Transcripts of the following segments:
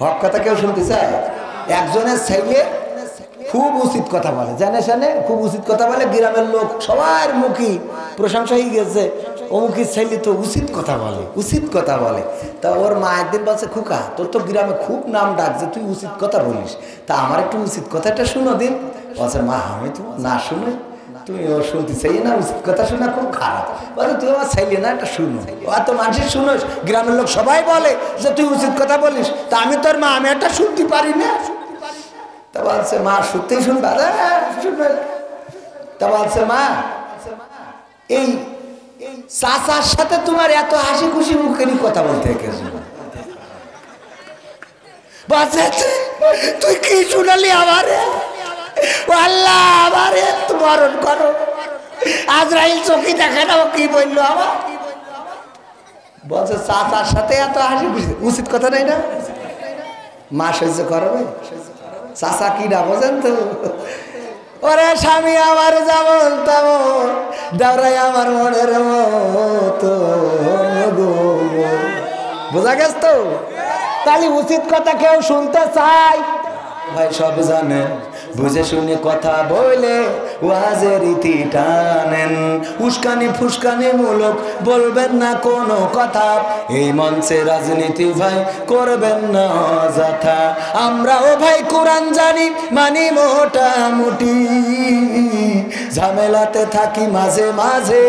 হক কথা কেউ শুনতে চায়? একজনের ছেলে খুব উচিত কথা বলে, জানে জানে খুব উচিত কথা বলে, গ্রামের লোক সবার মুখী প্রশংসা হয়ে গেছে, অমুকের ছেলে তো উচিত কথা বলে, উচিত কথা বলে। তা ওর মা একদিন বলছে, খুকা তোর তো গ্রামে খুব নাম ডাকছে, তুই উচিত কথা বলিস, তা আমার একটু উচিত কথাটা শুনো দিন। বলছে, মা আমি তো না শুনে তুমি ও শুনতে চাই না, উচিত কথা শোনা খুব খারাপ। বলে তুই আমার চাইলে না, এটা শুনো, অত মানুষের শুনোস, গ্রামের লোক সবাই বলে যে তুই উচিত কথা বলিস, তা আমি তোর মা আমি একটা শুনতে পারি না। তা বলছে, মা সত্যিই শুনবা? শুনবে। তা বলছে, মা এই চাচার সাথে তোমার এত হাসি খুশি মুখের কথা বলতে গেছো, তুই কি শুনালি আমারে? আল্লাহ আমারে মরণ করো, আজরাইল চোখে দেখে না ও কি বললো আমার। বলছে, চাচার সাথে এত হাসি খুশি, উচিত কথা নাই না? মা সহ্য করবে? চাচা কি না বোঝেন তো? ওরে স্বামী আমার যেমন তেমন, দাওরাই আমার মনের মতো, বোঝা গেছ তো? তাহলে উচিত কথা কেউ শুনতে চাই? ভাই সব জানেন, বুঝে শুনে কথা বলে ওয়াজের রীতি টানেন, উস্কানি ফুসকানি মূলক বলবেন না কোনো কথা, এই মঞ্চে রাজনীতি ভাই করবেন না অযথা। আমরাও ভাই কোরআন জানি, মানি মোটামুটি, ঝামেলাতে থাকি মাঝে মাঝে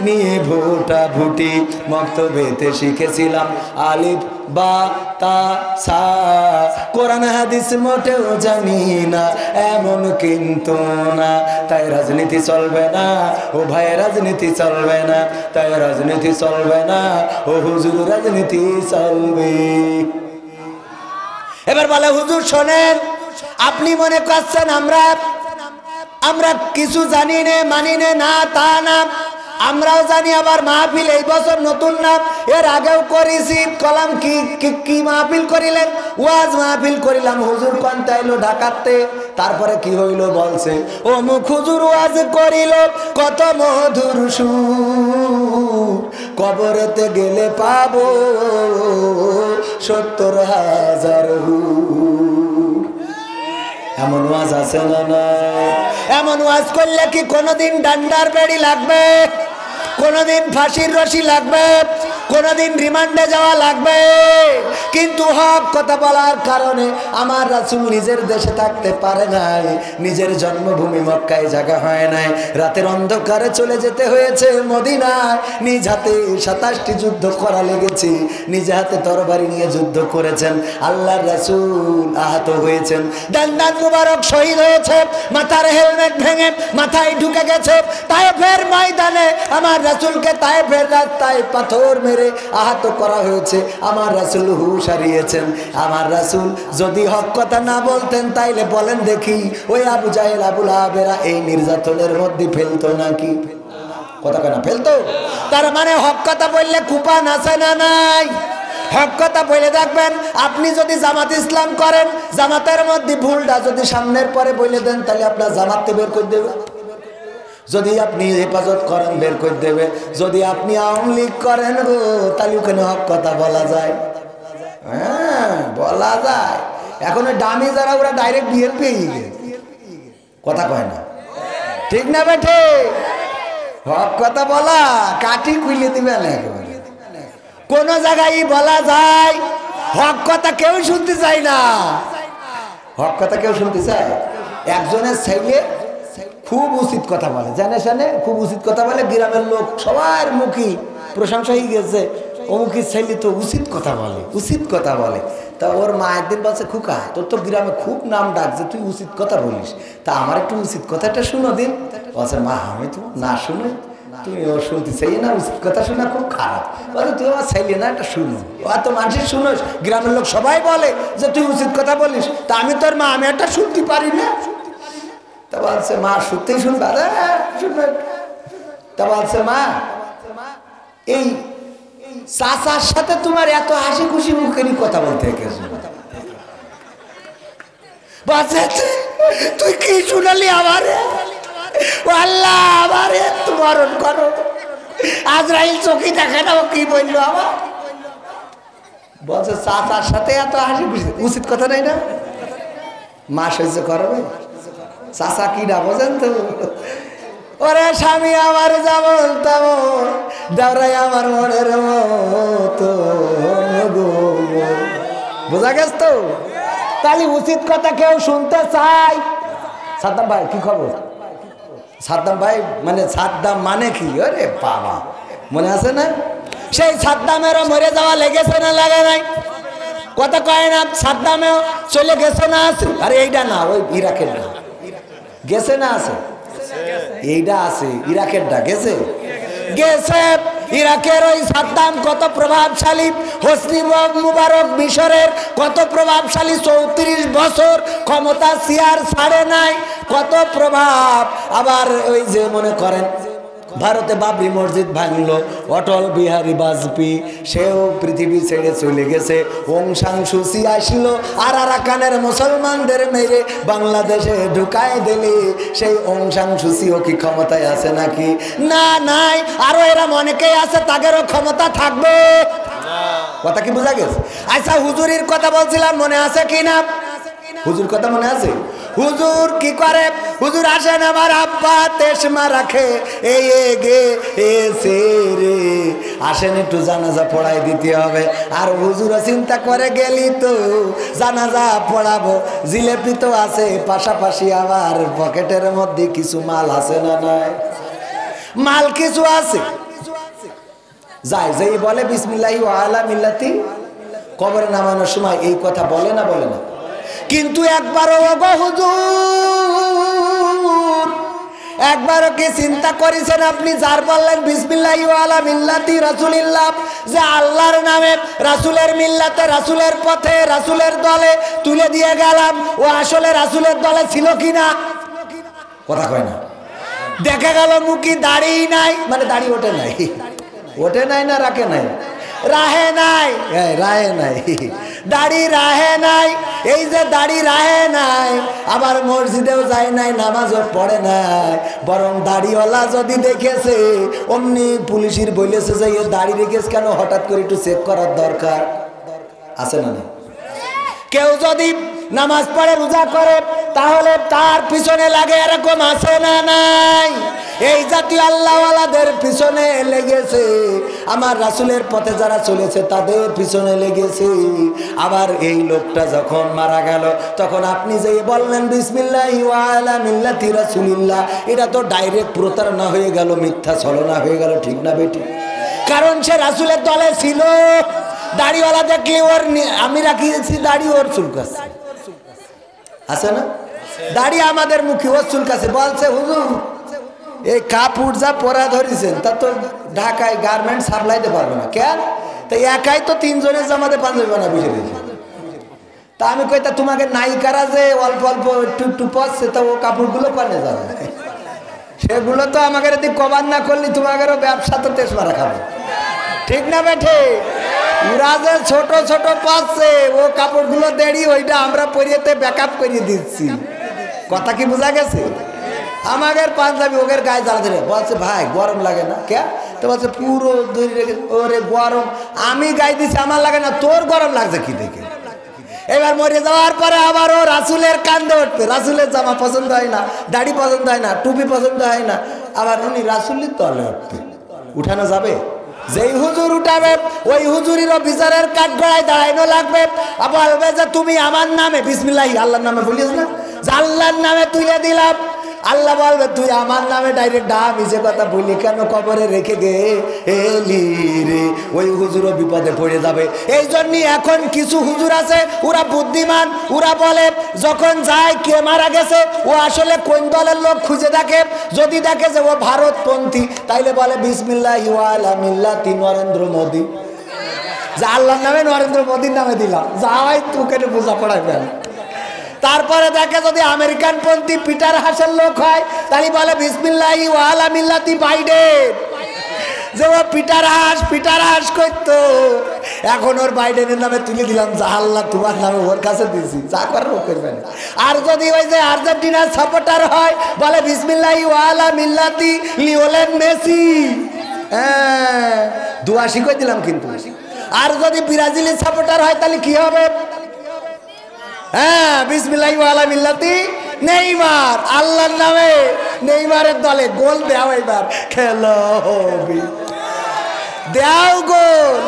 নিয়ে ভোটা ভুটি, মক্তবেতে শিখেছিলাম আলিফ বা তা সা, কোরআন হাদিস মোটেও জানি না এমন কিন্তু না, তাই রাজনীতি চলবে না ও ভাই, রাজনীতি চলবে না, তাই রাজনীতি চলবে না ও হুজুর, রাজনীতি চলবে। এবার বলে, হুজুর শোনেন, আপনি মনে করছেন আমরা কিছু জানি না মানি না, তা না, আমরাও জানি। আবার মাহফিল এই বছর নতুন নাম, এর আগেও করেছি, কলাম কি মাহফিল করিলেন? ওয়াজ মাহফিল করিলাম, হুজুর কোনটা এলো ঢাকাতে, তারপরে কি হইল? বলছে, ও মুখ হুজুর ওয়াজ করিল কত মধুর সুর, কবরেতে গেলে পাবো 70,000 হুর। এমন ওয়াজ আছে না? না, এমন ওয়াজ করলে কি কোনোদিন ডান্ডার বেড়ি লাগবে? কোনোদিন ফাঁসির রশি লাগবে? কোনোদিন রিমান্ডে যাওয়া লাগবে? কিন্তু হক কথা বলার কারণে আমার রাসূল নিজের দেশে থাকতে পারে নাই, নিজের জন্মভূমি মক্কায় জায়গা হয় নাই, রাতের অন্ধকারে চলে যেতে হয়েছে মদিনায়, নিজ হাতে 27টি যুদ্ধ করা লেগেছে, নিজ হাতে তরবারি নিয়ে যুদ্ধ করেছেন, আল্লাহর রাসূল আহত হয়েছেন, দান মুবারক শহীদ হয়েছে, মাথার হেলমেট ভেঙে মাথায় ঢুকে গেছে, তায়েফের ময়দানে আমার রাসূলকে তায়েফের রাস্তায় পাথর মেরে আহত করা হয়েছে, আমার রাসূল হুঁশ হারিয়েছেন। আমার রাসূল যদি হক কথা না বলতেন, তাইলে বলেন দেখি ওই আবু জাহেল আবু লাহাবেরা এই নির্যাতনের মধ্যে ফেলতো নাকি? কথা কেন ফেলতো? তার মানে হক কথা বললে কুপান আছে না নাই? হক কথা বলে দেখবেন, আপনি যদি জামাত ইসলাম করেন, জামাতের মধ্যে ভুলটা যদি সামনের পরে বলে দেন, তাহলে আপনার জামাতকে বের করে দেবে। যদি আপনি হেফাজত করেন, বের করে দেবে। যদি আপনি আওয়ামী লীগ করেন গো, তাহলে ওখানে হক কথা বলা যায়? হ্যাঁ, বলা যায়। এখন ডামি যারা, ওরা ডাইরেক্ট বিএনপি কথা কয় না, ঠিক না বেঠে? হক কথা বলা কাঠি খুলে দিবে না একেবারে। কোন জায়গায় বলা যায়, হক কথা কেউ শুনতে চায় না। হক কথা কেউ শুনতে চায়? একজনের ছেলে খুব উচিত কথা বলে, জানে জানে খুব উচিত কথা বলে, গ্রামের লোক সবার মুখী প্রশংসা হয়ে গেছে, অমুকের ছেলে তো উচিত কথা বলে, উচিত কথা বলে। তা ওর মা একদিন বলছে, খুকা তোর তো গ্রামে খুব নাম ডাকছে, তুই উচিত কথা বলিস, তা আমার একটু উচিত কথাটা শুনো দিন। বলছে, মা আমি তো না শুনে তুমি ও শুনতে চাই না, উচিত কথা শোনা খুব খারাপ। বলে তুই আমার চাইলে না, এটা শুনো, অত মানুষের শুনোস, গ্রামের লোক সবাই বলে যে তুই উচিত কথা বলিস, তা আমি তোর মা আমি একটা শুনতে পারি না। তা বলছে, মা সত্যিই শুনবা? শুনবে। তা বলছে, মা এই চাচার সাথে তোমার এত হাসি খুশি মুখের কথা বলতে গেছো, তুই কি শুনালি আমারে? আল্লাহ আমারে মরণ করো, আজরাইল চোখে দেখে না ও কি বললো আমার। বলছে চাচার সাথে এত হাসি খুশি উচিত কথা নাই না? মা সহ্য করবে? চাচা কি না বোঝেন তো? ওরে স্বামী আমার যেমন তেমন দাওরাই আমার মনের মতো, বোঝা গেছে তো? তাহলে উচিত কথা কেউ শুনতে চাই? সাদ্দাম ভাই কি খবর? সাদ্দাম ভাই মানে সাদ্দাম মানে কি? ওরে বাবা, মনে আছে না সেই সাদ্দামেরও মরে যাওয়া লেগেছে না লাগে নাই? কথা কয় না সাদ্দামেও চলে গেছে না আছে? আরে এইটা না, ওই ইরাকের না গেছে না আছে? এইটা আছে ইরাকের ডা গেছে গেছে। ইরাকের ওই সাদ্দাম কত প্রভাবশালী, হোসনি মুবারক মিশরের কত প্রভাবশালী, 34 বছর ক্ষমতা চেয়ার ছাড়ে নাই, কত প্রভাব। আবার ওই যে মনে করেন ভারতে বাবরি মসজিদ ভাঙলো, অটল বিহারী বাজপেয়ী সেও পৃথিবী ছেড়ে চলে গেছে। ওং সাং সুচি আসলো আর আরাকানের মুসলমানদের মেরে বাংলাদেশে ঢুকায় দিলে সেই ওং সাং সুচিও কি ক্ষমতায় আছে নাকি? না, নাই। আরো এরা অনেকেই আছে, তাদেরও ক্ষমতা থাকবে। কথা কি বোঝা গেছে? আচ্ছা, হুজুরির কথা বলছিলাম, মনে আছে কি না? হুজুর কথা মনে আছে? হুজুর কি করে? হুজুর আসেন আমার আব্বা তেসমা রাখে এই গে এসে রে, আসেন একটু জানাজা পড়াই দিতে হবে। আর হুজুরও চিন্তা করে গেলি তো জানাজা পড়াবো, জিলেপি তো আছে, পাশাপাশি আমার পকেটের মধ্যে কিছু মাল আছে না নাই? মাল কিছু আছে। যাই যেই বলে বিসমিল্লাহি ওয়া আলা মিল্লাতি, কবরে নামানোর সময় এই কথা বলে না বলে না? কিন্তু একবারও ওগো হুজুর, একবারও কি চিন্তা করেছেন আপনি যার বললেন বিসমিল্লাহি ওয়া আলা মিল্লাতি রাসূলিল্লাহ, যে আল্লাহর নামে রাসূলের মিল্লাতে, রাসূলের পথে, রাসূলের দলে তুলে দিয়ে গেলাম, ও আসলে রাসূলের দলে ছিল কিনা? কথা কয় না। দেখা গেল মুখি দাড়ি নাই, মানে দাড়ি ওঠে নাই, ওঠে নাই না রাখে নাই? রাহে নাই, রাহে নাই, দাড়ি রাহে নাই। এই যে দাড়ি রাহে নাই, আবার মসজিদেও যায় নাই, নামাজও পড়ে নাই, বরং দাড়িওয়ালা যদি দেখেছে অমনি পুলিশের বলেছে যে এ দাড়ি রেখেছে কেন, হঠাৎ করে একটু চেক করার দরকার আছে না? কেউ যদি নামাজ পড়ে রোজা করে তাহলে তার পিছনে লাগে, এরকম আছে না নাই? এই জাতীয় আল্লাহওয়ালাদের পিছনে লেগেছে, আমার রাসূলের পথে যারা চলেছে তাদের পিছনে লেগেছে। আবার এই লোকটা যখন মারা গেল তখন আপনি যে বললেন বিসমিল্লাহি ওয়া আলা মিল্লাতি রাসূলিল্লাহ, এটা তো ডাইরেক্ট প্রতারণা হয়ে গেল, মিথ্যা ছলনা হয়ে গেল, ঠিক না বেটি? কারণ সে রাসূলের দলে ছিল। দাড়িওয়ালা দেখলে ওর, আমি রাখিয়েছি দাড়ি, ওর চুলকাছে আছে না? দাড়ি আমাদের মুখে, ওর চুলকাছে। বলছে হুজুর এই কাপড় যা পরা ধরেছেন তা তো ঢাকায় গার্মেন্ট সাপ্লাইতে পারবে না। কেন? তাই একাই তো 3 জনের জামাতে পাঞ্জাবি বানা বুঝে দিয়েছে। তা আমি কই তা তোমাকে নায়িকারা যে অল্প অল্প একটু একটু পরছে, তা ও কাপড়গুলো পানে যাবে, সেগুলো তো আমাকে যদি কভার না করলে তোমাদেরও ব্যবসা তো তেজ মারা খাবে, ঠিক না বেঠে? ওরা যে ছোট ছোট পাচ্ছে ও কাপড়গুলো দেরি, ওইটা আমরা পরিয়েতে ব্যাকআপ করিয়ে দিচ্ছি। কথা কি বোঝা গেছে? আমাদের পাঞ্জাবি ওদের গায়ে জ্বালা ধরে বলছে ভাই গরম লাগে না? কে? তো বলছে পুরো ধরে রেখে, ওরে গরম আমি গায়ে দিচ্ছি, আমার লাগে না, তোর গরম লাগছে কি দেখে? এবার মরে যাওয়ার পরে আবার ও রাসূলের কান্দে উঠবে, রাসূলের জামা পছন্দ হয় না, দাড়ি পছন্দ হয় না, টুপি পছন্দ হয় না, আবার উনি রাসূলের তলে উঠবে। উঠানো যাবে? যেই হুজুর উঠাবে ওই হুজুরেরও বিচারের কাঠগড়ায় দাঁড়াইনো লাগবে। আবার বলবে যে তুমি আমার নামে বিসমিল্লাহি, আল্লাহর নামে বলিস না, যে আল্লাহর নামে তুলে দিলাম। আল্লাহ বলবে তুই আমার নামে ডাইরেক্ট মিছে কথা বলি কেন, কবরে রেখে গে এলি রে। ওই হুজুরও বিপদে পড়ে যাবে। এই জন্যই এখন কিছু হুজুর আছে ওরা বুদ্ধিমান, ওরা বলে যখন যায় কে মারা গেছে ও আসলে কোন দলের লোক খুঁজে দেখে, যদি দেখে যে ও ভারতপন্থী তাইলে বলে বিসমিল্লাহি ওয়া আলা মিল্লাতি নরেন্দ্র মোদী, যা আল্লাহর নামে নরেন্দ্র মোদীর নামে দিলাম, যাওয়াই তোকে বোঝা পড়াবেন। তারপরে দেখে যদি আমেরিকান পন্থী পিটার হাসের লোক হয় তাহলে বলে বিসমিল্লাহি ওয়া আলা মিল্লাতি বাইডেন, যে ও পিটার হাস করতো, এখন ওর বাইডেনের নামে তুলে দিলাম, যা আল্লাহ তোমার নামে ওর কাছে দিয়েছি, যা করার ও করবেন। আর যদি ওই যে আর্জেন্টিনার সাপোর্টার হয় বলে বিসমিল্লাহি ওয়া আলা মিল্লাতি লিওনেল মেসি। হ্যাঁ, দোয়া শিখিয়ে দিলাম কিন্তু। আর যদি ব্রাজিলের সাপোর্টার হয় তাহলে কি হবে? হ্যাঁ, বিসমিল্লাহি ওয়া আলা মিল্লাতি নেইমার, আল্লাহর নামে নেইমারের দলে গোল দাও, এবার খেলো হবে, দাও গোল।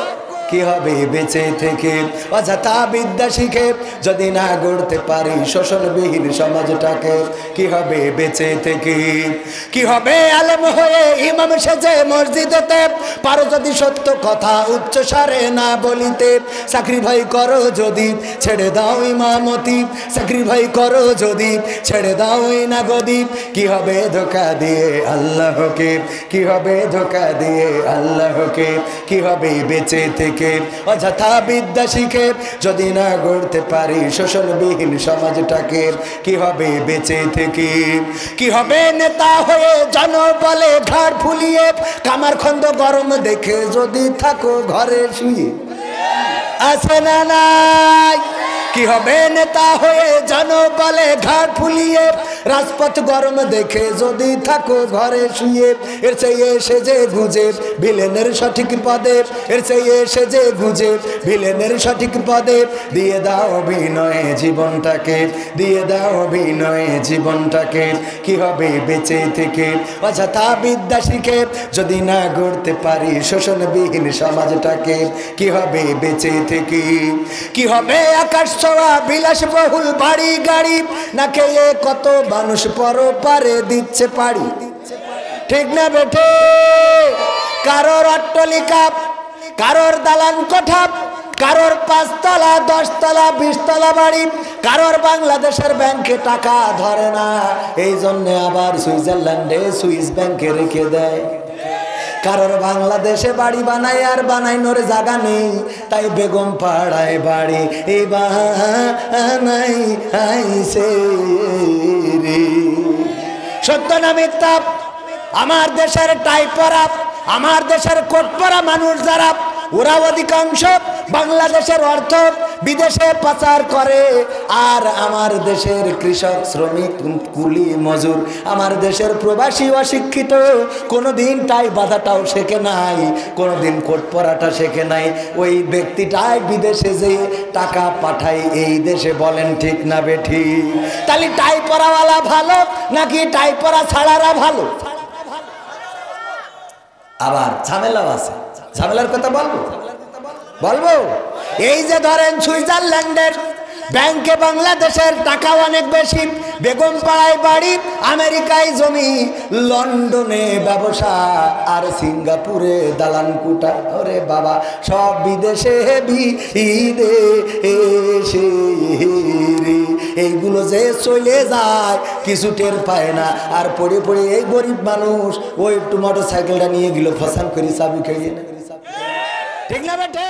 কি হবে বেঁচে থেকে অযথা বিদ্যা শিখে যদি না গড়তে পারি শোষণবিহীন সমাজটাকে? কি হবে বেঁচে থেকে? কি হবে আলেম হয়ে ইমাম সেজে মসজিদেতে পারো যদি সত্য কথা উচ্চ স্বরে না বলিতে? চাকরি ভাই করো যদি ছেড়ে দাও ইমামতি, চাকরি ভাই করো যদি ছেড়ে দাও না গদি। কি হবে ধোঁকা দিয়ে আল্লাহকে? কি হবে ধোঁকা দিয়ে আল্লাহকে? কি হবে বেঁচে থেকে অযথা বিদ্যা শিখে যদি না গড়তে পারি শোষণবিহীন সমাজটাকে? কি হবে বেঁচে থেকে? কি হবে নেতা হয়ে জনবলে ঘাড় ফুলিয়ে কামার খন্দ গরম দেখে যদি থাকো ঘরে শুয়ে? আছে না নাই? কি হবে নেতা হয়ে জনবলে ঘাড় ফুলিয়ে রাজপথ গরম দেখে যদি থাকো ঘরে শুয়ে? এর চেয়ে সেজে গুজে ভিলেনের সঠিক পদে, এর চেয়ে সেজে গুজে ভিলেনের সঠিক পদে দিয়ে দাও অভিনয়ে জীবনটাকে, দিয়ে দাও অভিনয়ে জীবনটাকে। কি হবে বেঁচে থেকে অযথা বিদ্যা শিখে যদি না গড়তে পারি শোষণবিহীন সমাজটাকে? কি হবে বেঁচে থেকে? কি হবে আকাশ ছোঁয়া বিলাসবহুল বাড়ি গাড়ি না খেয়ে কত মানুষ পরপারে দিচ্ছে পাড়ি? ঠিক না বেঠে? কারোর অট্টালিকা, কারোর দালান কোঠা, কারোর 5 তলা 10 তলা 20 তলা বাড়ি, কারোর বাংলাদেশের ব্যাংকে টাকা ধরে না, এই জন্য আবার সুইজারল্যান্ডে সুইস ব্যাংকে রেখে দেয়। কারোর বাংলাদেশে বাড়ি বানায় আর বানাইনোর জায়গা নেই, তাই বেগম পাড়ায় বাড়ি এই বানাই আইছে রে। সত্য না মিথ্যা? আমার দেশের টাই পরা, আমার দেশের কোট পরা মানুষ যারা, ওরা অধিকাংশ বাংলাদেশের অর্থ বিদেশে পাচার করে। আর আমার দেশের কৃষক শ্রমিক কুলি মজুর, আমার দেশের প্রবাসী অশিক্ষিত কোনোদিন টাই বাঁধাটাও শেখে নাই, কোনোদিন কোট পরাটা শেখে নাই। ওই ব্যক্তিটাই বিদেশে যে টাকা পাঠায় এই দেশে, বলেন ঠিক না বেঠিক? তাহলে টাই পরাওয়ালা ভালো নাকি টাই পরা ছাড়ারা ভালো? আবার ঝামেলাও আছে, ঝামেলার কথা বলবো বলবো। এই যে ধরেন সুইজারল্যান্ডের ব্যাংকে বাংলাদেশের টাকা অনেক বেশি, বেগম পাড়ায় বাড়ি, আমেরিকায় জমি, লন্ডনে ব্যবসা, আর সিঙ্গাপুরে দালান কুটা। ওরে বাবা, সব বিদেশে বিদেশে রে। এইগুলো যে চলে যায় কিছু টের পায় না, আর পড়ে পড়ে এই গরিব মানুষ ওই একটু মোটর সাইকেলটা নিয়ে গেল ফসান করে চাবি খেয়ে। ঠিক না বেটে?